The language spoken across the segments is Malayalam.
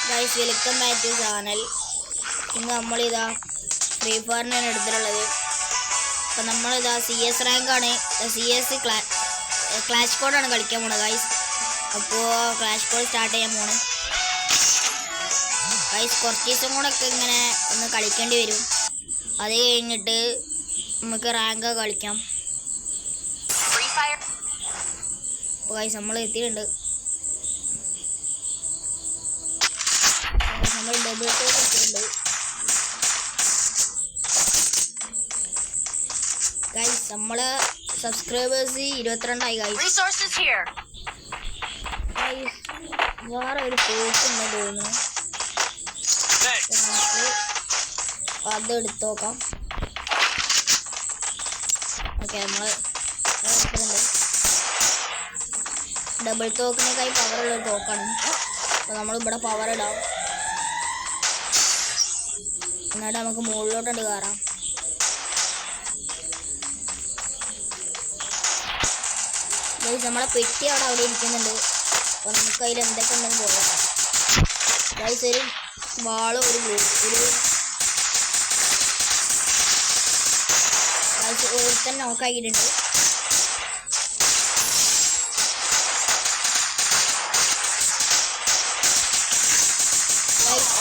Guys welcome back to channel. ഇന്ന് നമ്മളിതാ ഫ്രീ ഫയറിനാണ് എടുത്തിട്ടുള്ളത്. അപ്പം നമ്മളിതാ CS റാങ്കാണ്, CS ക്ലാഷ് കോഡാണ് കളിക്കാൻ പോണത് ഗൈസ്. അപ്പോൾ ക്ലാഷ് കോഡ് സ്റ്റാർട്ട് ചെയ്യാൻ പോണ് ഗൈസ്. കുറച്ച് ദിവസം കൂടെ ഒക്കെ ഇങ്ങനെ ഒന്ന് കളിക്കേണ്ടി വരും. അത് കഴിഞ്ഞിട്ട് നമുക്ക് റാങ്ക് കളിക്കാം. അപ്പോൾ ഗൈസ് നമ്മൾ എത്തിയിട്ടുണ്ട്. നമ്മൾ ഡബിൾ ടോപ്പ് എടുത്തിട്ടുണ്ട് ഗൈസ്. നമ്മളെ സബ്സ്ക്രൈബേഴ്സ് 22 ഗൈസ്. വേറെ ഒരു പോക്ക് ഉണ്ട് തോന്നുന്നു. നമുക്ക് അത് എടുത്ത് നോക്കാം. ഓക്കെ, നമ്മൾ എടുത്തിട്ടുണ്ട്. ഡബിൾ തോക്കിനേക്കായി പവറുള്ള തോക്കാണ്. അപ്പോൾ നമ്മളിവിടെ പവർ ഇടാം. എന്നിട്ട് നമുക്ക് മുകളിലോട്ടുണ്ട് കയറാം. നമ്മളെ പെട്ടി അവിടെ ഇരിക്കുന്നുണ്ട്. അപ്പോൾ നമുക്ക് അതിൽ എന്തൊക്കെ ഉണ്ടെന്ന് പോകാം ഗൈസ്. ഒരു വാളും ഒരുത്തൻ നോക്കാക്കിയിട്ടുണ്ട്.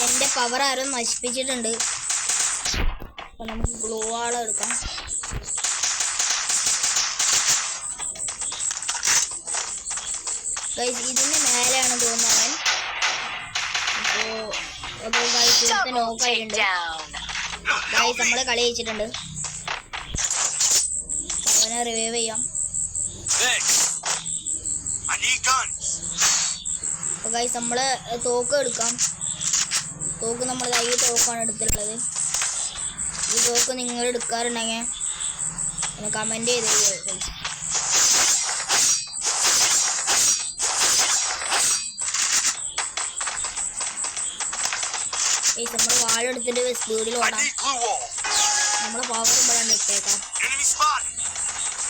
എൻ്റെ പവർ ആരും നശിപ്പിച്ചിട്ടുണ്ട്. അപ്പോൾ നമുക്ക് ഗ്ലൂ വാൾ എടുക്കാം. ഗൈസ് ഇതിൻ്റെ മേലെയാണ് തോന്നുന്നത്. അപ്പോൾ ഗൈസ് നോക്കായിട്ടുണ്ട് ഗൈസ്. നമ്മൾ കളി ജയിച്ചിട്ടുണ്ട്. അവനെ റിവൈവ് ചെയ്യാം. അപ്പോൾ ഗൈസ് നമ്മൾ തോക്ക് എടുക്കാം. തോക്ക് നമ്മൾ ഈ തോക്കാണ് എടുത്തിട്ടുള്ളത്. ഈ തോക്ക് നിങ്ങൾ എടുക്കാറുണ്ടെങ്കിൽ ഒന്ന് കമൻറ്റ് ചെയ്ത് നമ്മൾ വാളെടുത്തിട്ട് സ്പീഡിൽ ഓടാം. നമ്മളെ പവർ ഇവിടെ ഇട്ടേക്കാം.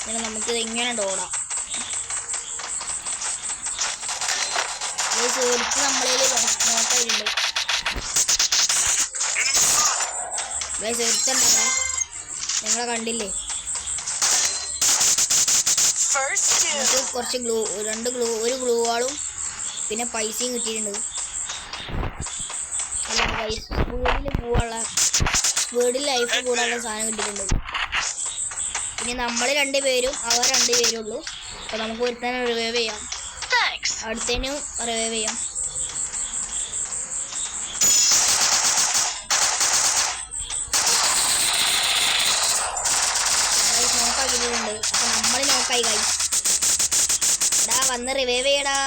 പിന്നെ നമുക്കിത് ഇങ്ങനെ ഓടാം. ഒരുത്ത് നമ്മളിൽ നോക്കാറുണ്ട് ഗൈസ്. ഒരുത്തുണ്ടാക്കാം, നിങ്ങളെ കണ്ടില്ലേ. നമുക്ക് കുറച്ച് ഒരു ഗ്ലൂ വാളും പിന്നെ പൈസയും കിട്ടിയിട്ടുണ്ട്. സ്പീഡിൽ ലൈഫ് കൂടാനുള്ള സാധനം കിട്ടിയിട്ടുണ്ട്. പിന്നെ നമ്മൾ 2 പേരും അവർ 2 പേരും ഉള്ളൂ. അപ്പോൾ നമുക്ക് ഒരുത്തന്നെ റിവൈവ് ചെയ്യാം, അടുത്തതിനും റിവൈവ് ചെയ്യാം. നോക്കാക്കിയിട്ടുണ്ട്. അപ്പോൾ നമ്മൾ നോക്കായി ഗൈസ്. എടാ വന്ന് റിവൈവ് ചെയ്യടാ.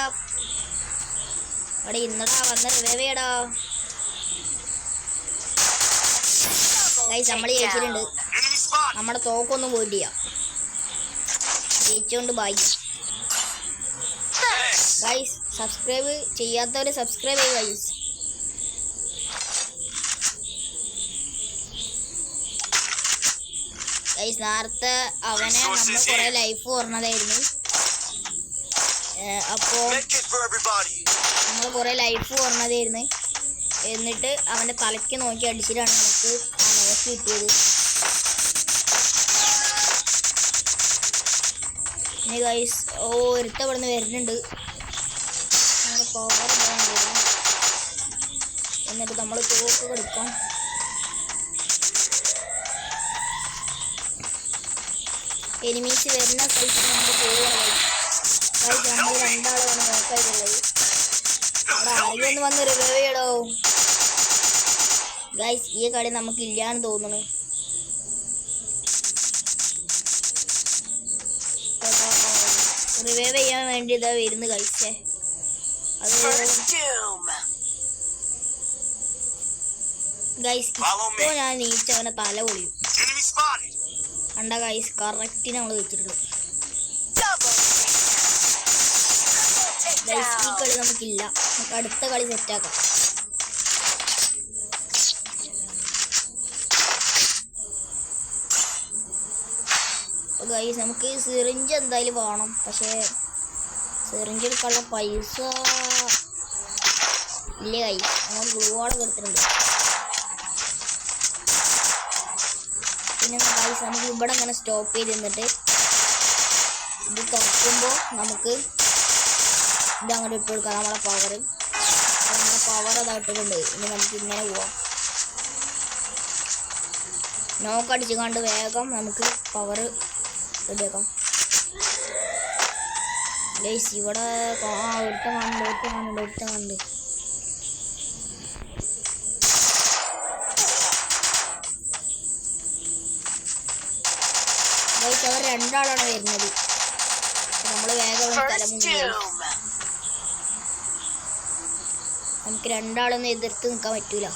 അവിടെ ഇന്നടാ വന്ന് റിവൈവ് ചെയ്യടാ ഗൈസ്. നമ്മൾ ജയിച്ചിട്ടുണ്ട്. നമ്മുടെ തോക്കൊന്നും പോയിട്ടില്ല. ജയിച്ചുകൊണ്ട് ബൈ ഗൈസ്. സബ്സ്ക്രൈബ് ചെയ്യാത്തവർ സബ്സ്ക്രൈബ് ചെയ്യുക ഗൈസ്. ഗൈസ് നേരത്തെ അവനെ നമ്മൾ കുറേ ലൈഫ് കുറഞ്ഞതായിരുന്നു. അപ്പോൾ നമ്മൾ കുറേ ലൈഫ് കുറഞ്ഞതായിരുന്നു. എന്നിട്ട് അവൻ്റെ തലയ്ക്ക് നോക്കി അടിച്ചിട്ടാണ് നമുക്ക് ആ നോക്ക് കിട്ടിയത്. ഇനി ഗൈസ് ഒരുത്ത ഇവിടെ നിന്ന് വരുന്നുണ്ട്. നമ്മുടെ പവർ എന്നിട്ട് നമ്മൾ തോക്ക് കൊടുക്കാം. എനിമീസ് വരുന്ന സ്ഥലത്ത് നമ്മൾ പോവുകയാണ്. നമ്മൾ 2 ആളാണ് നോക്കായിട്ടുള്ളത്. അവിടെ ആരെങ്കിലും വന്ന് റിവൈവ് ചെയ്യടോ ഗൈസ്. ഈ കളി നമുക്കില്ലാന്ന് തോന്നുന്നു. റിവൈവ് ചെയ്യാൻ വേണ്ടി ഇതാ വരുന്നു ഗൈസ്. അത് ഗൈസ് ഇപ്പോൾ ഞാൻ നീച്ചവനെ തല പൊളിയും. കണ്ട ഗൈസ്, കറക്റ്റ് നമ്മൾ വെച്ചിട്ടുള്ളൂ ഗൈസ്. ഈ കളി നമുക്കില്ല, നമുക്ക് അടുത്ത കളി സെറ്റാക്കാം. ഗൈസ് നമുക്ക് സിറിഞ്ച് എന്തായാലും വേണം. പക്ഷേ സിറിഞ്ച് എടുക്കാനുള്ള പൈസ ഇല്ല ഗൈസ്, നമ്മൾ ഗ്ലൂവാൾ എടുത്തിട്ടുണ്ട്. പിന്നെ ഗൈസ് നമുക്ക് ഇവിടെ ഇങ്ങനെ സ്റ്റോപ്പ് ചെയ്ത് നിന്നിട്ട് ഇത് തുറക്കുമ്പോൾ നമുക്ക് ഇത് അങ്ങോട്ട് ഇട്ട് കൊടുക്കാം. നമ്മളെ പവർ അതായിട്ടുണ്ട്. ഇനി നമുക്ക് ഇങ്ങനെ പോവാം. നോക്കടിച്ച് കണ്ട് വേഗം നമുക്ക് പവർ റെഡിയാക്കാം. ഗൈസ് ഇവിടെ ഒരുത്തം കാണുന്നുണ്ട്. ഗൈസ് അവർ രണ്ടാളാണ് വരുന്നത്. നമ്മൾ വേഗം നമുക്ക് രണ്ടാളൊന്നും എതിർത്ത് നിൽക്കാൻ പറ്റൂല.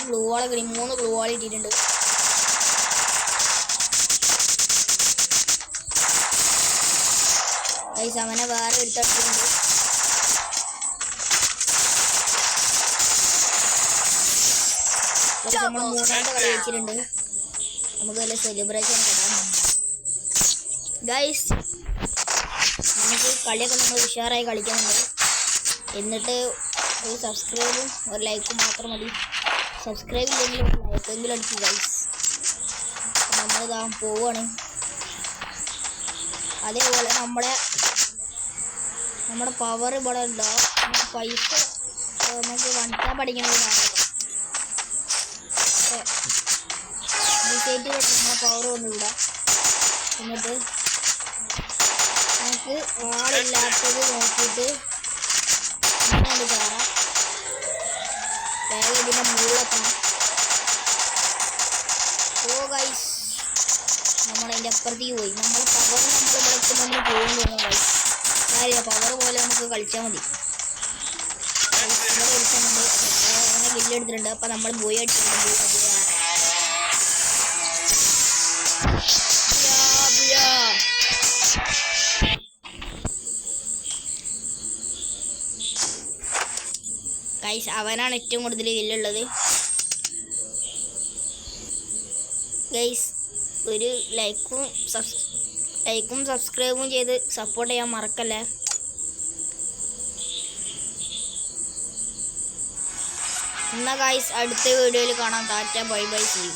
ഗ്ലൂ വാൾ കിട്ടി. 3 ഗ്ലൂ വാൾ ഇട്ടിട്ടുണ്ട്. ഗൈസ് അവനെ വേറെ എടുത്തിട്ടുണ്ട്. നമ്മൾ 3ാമത്തെ കളി വെച്ചിട്ടുണ്ട്. നമുക്ക് വല്ല സെലിബ്രേഷൻ കിട്ടാം. ഗൈസ് നമുക്ക് കളിയൊക്കെ നമ്മൾ ഉഷാറായി കളിക്കുന്നുണ്ട്. എന്നിട്ട് ഒരു സബ്സ്ക്രൈബും ഒരു ലൈക്കും മാത്രം മതി. സബ്സ്ക്രൈബ് ഇല്ലെങ്കിലും ലൈക്കെങ്കിലും അടിച്ചു ഗൈസ്. നമ്മളിതാ പോവാണ്. അതേപോലെ നമ്മുടെ പവർ ഇവിടെ ഉണ്ടാവും. പൈസ നമുക്ക് വൺടാ പഠിക്കണമെങ്കിൽ ഡിസൈറ്റ് നമ്മുടെ പവർ കൊണ്ടിവിടെ. എന്നിട്ട് നമുക്ക് ആളില്ലാത്തത് നോക്കിയിട്ട് ഇങ്ങോട്ട് കയറാം. വേഗം ഇതിൻ്റെ മുകളിലെത്തണം. ഓ ഗൈസ് നമ്മളതിൻ്റെ അപ്പുറത്തേക്ക് പോയി. നമ്മളെ പവർ നമ്മൾ പോകുന്നു ഗൈസ്. കാര്യമില്ല, പവർ പോലെ നമുക്ക് കളിച്ചാൽ മതി. ഇവിടെ എടുക്കുന്നുണ്ട്. അങ്ങനെ ബില്ലെടുത്തിട്ടുണ്ട്. അപ്പം നമ്മൾ പോയി അടിച്ചിട്ടുണ്ട്. ഗൈസ് അവനാണ് ഏറ്റവും കൂടുതൽ വില്ലുള്ളത്. ഗൈസ് ഒരു ലൈക്കും സബ്സ്ക്രൈബും ചെയ്ത് സപ്പോർട്ട് ചെയ്യാൻ മറക്കല്ലേ. എന്നാൽ ഗൈസ് അടുത്ത വീഡിയോയിൽ കാണാം. Tata bye bye see U.